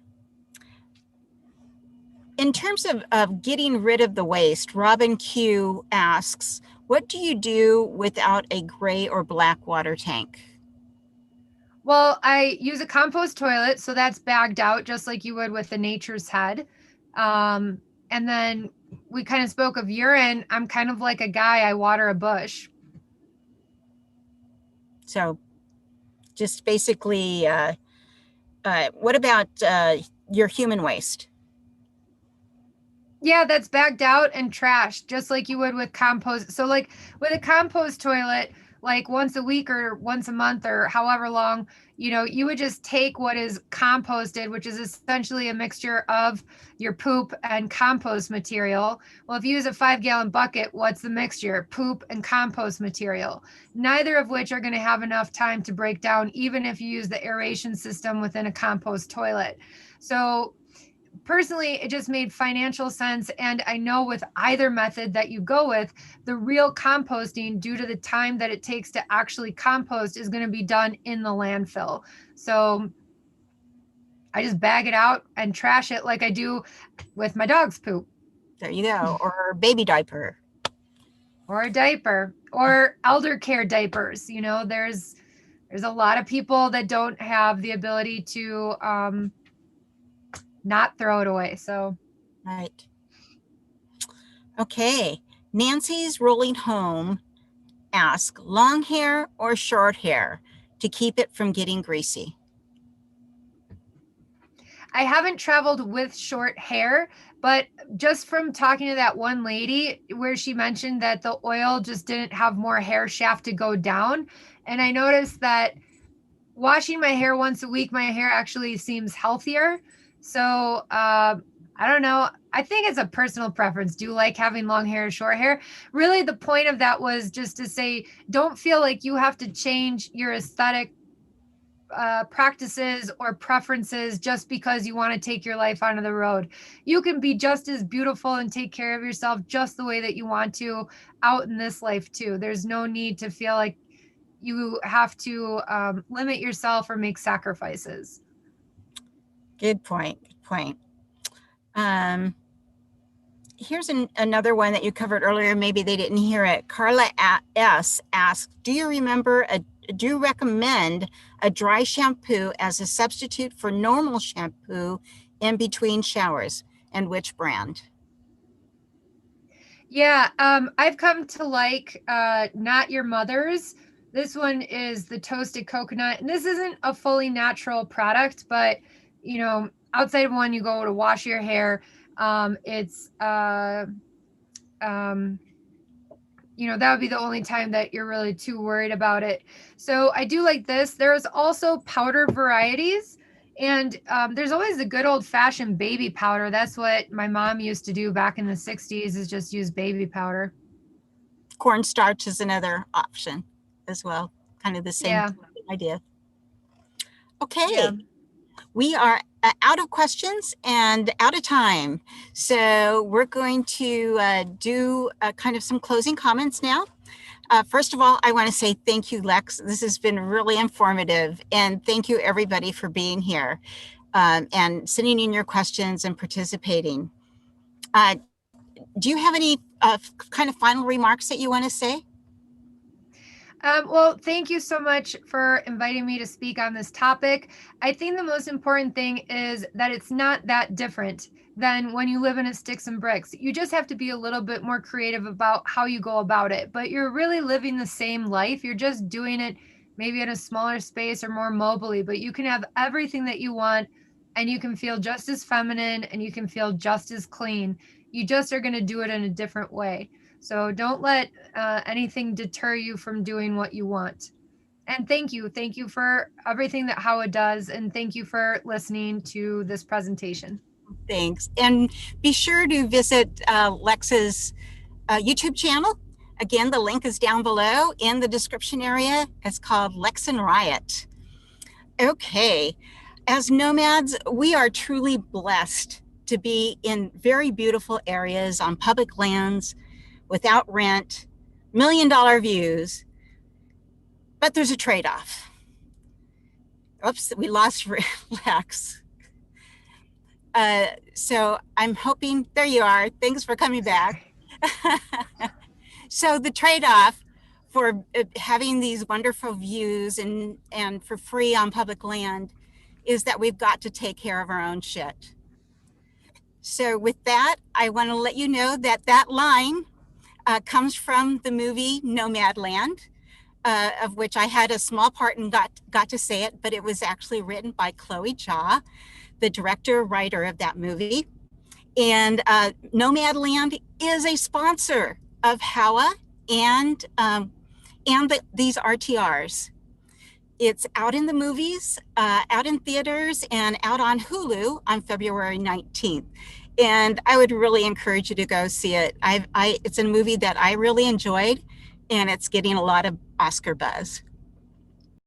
[SPEAKER 1] in terms of getting rid of the waste, Robin Q asks, what do you do without a gray or black water tank?
[SPEAKER 2] Well, I use a compost toilet, so that's bagged out just like you would with the nature's head. And then we kind of spoke of urine. I'm kind of like a guy, I water a bush.
[SPEAKER 1] So just basically, what about your human waste?
[SPEAKER 2] Yeah, that's bagged out and trashed, just like you would with compost. So, like with a compost toilet, like once a week or once a month or however long, you would just take what is composted, which is essentially a mixture of your poop and compost material. Well, if you use a 5 gallon bucket, what's the mixture? Poop and compost material, neither of which are going to have enough time to break down, even if you use the aeration system within a compost toilet. So, personally, it just made financial sense. And I know with either method that you go with, the real composting, due to the time that it takes to actually compost, is going to be done in the landfill. So I just bag it out and trash it like I do with my dog's poop.
[SPEAKER 1] There you go. Or baby diaper.
[SPEAKER 2] Or a diaper or elder care diapers. There's a lot of people that don't have the ability to not throw it away. So
[SPEAKER 1] Right. Okay. Nancy's rolling home asks, long hair or short hair to keep it from getting greasy?
[SPEAKER 2] I haven't traveled with short hair, but just from talking to that one lady where she mentioned that the oil just didn't have more hair shaft to go down. And I noticed that washing my hair once a week, my hair actually seems healthier. So I don't know. I think it's a personal preference. Do you like having long hair or short hair? Really, the point of that was just to say, don't feel like you have to change your aesthetic practices or preferences just because you want to take your life onto the road. You can be just as beautiful and take care of yourself just the way that you want to out in this life too. There's no need to feel like you have to limit yourself or make sacrifices.
[SPEAKER 1] Good point. Good point. Um, Here's another one that you covered earlier. Maybe they didn't hear it. Carla S asked, do you recommend a dry shampoo as a substitute for normal shampoo in between showers, and which brand?
[SPEAKER 2] Yeah, I've come to like Not Your Mother's. This one is the toasted coconut, and this isn't a fully natural product, but outside of one, you go to wash your hair. It's um, that would be the only time that you're really too worried about it. So I do like this. There's also powder varieties, and there's always the good old fashioned baby powder. That's what my mom used to do back in the 60s, is just use baby powder.
[SPEAKER 1] Cornstarch is another option as well. Kind of the same
[SPEAKER 2] Yeah.
[SPEAKER 1] idea.
[SPEAKER 2] Yeah.
[SPEAKER 1] Okay. We are out of questions and out of time. So we're going to do kind of some closing comments now. First of all, I want to say thank you, Lex. This has been really informative. And thank you, everybody, for being here and sending in your questions and participating. Do you have any kind of final remarks that you want to say?
[SPEAKER 2] Well, thank you so much for inviting me to speak on this topic. I think the most important thing is that it's not that different than when you live in a sticks and bricks. You just have to be a little bit more creative about how you go about it, but you're really living the same life. You're just doing it maybe in a smaller space or more mobily, but you can have everything that you want, and you can feel just as feminine, and you can feel just as clean. You just are going to do it in a different way. So don't let anything deter you from doing what you want. And thank you. Thank you for everything that HOWA does. And thank you for listening to this presentation.
[SPEAKER 1] Thanks. And be sure to visit Lex's YouTube channel. Again, the link is down below in the description area. It's called Lex and Riot. Okay. As nomads, we are truly blessed to be in very beautiful areas on public lands, without rent, $1 million views, but there's a trade-off. Oops, we lost Lex. So I'm hoping, there you are. Thanks for coming back. So the trade-off for having these wonderful views and for free on public land is that we've got to take care of our own shit. So with that, I want to let you know that that line comes from the movie Nomadland, of which I had a small part and got to say it, but it was actually written by Chloe Zhao, the director, writer of that movie. And Nomadland is a sponsor of HOWA and these RTRs. It's out in the movies, out in theaters, and out on Hulu on February 19th. And I would really encourage you to go see it. It's a movie that I really enjoyed, and it's getting a lot of Oscar buzz.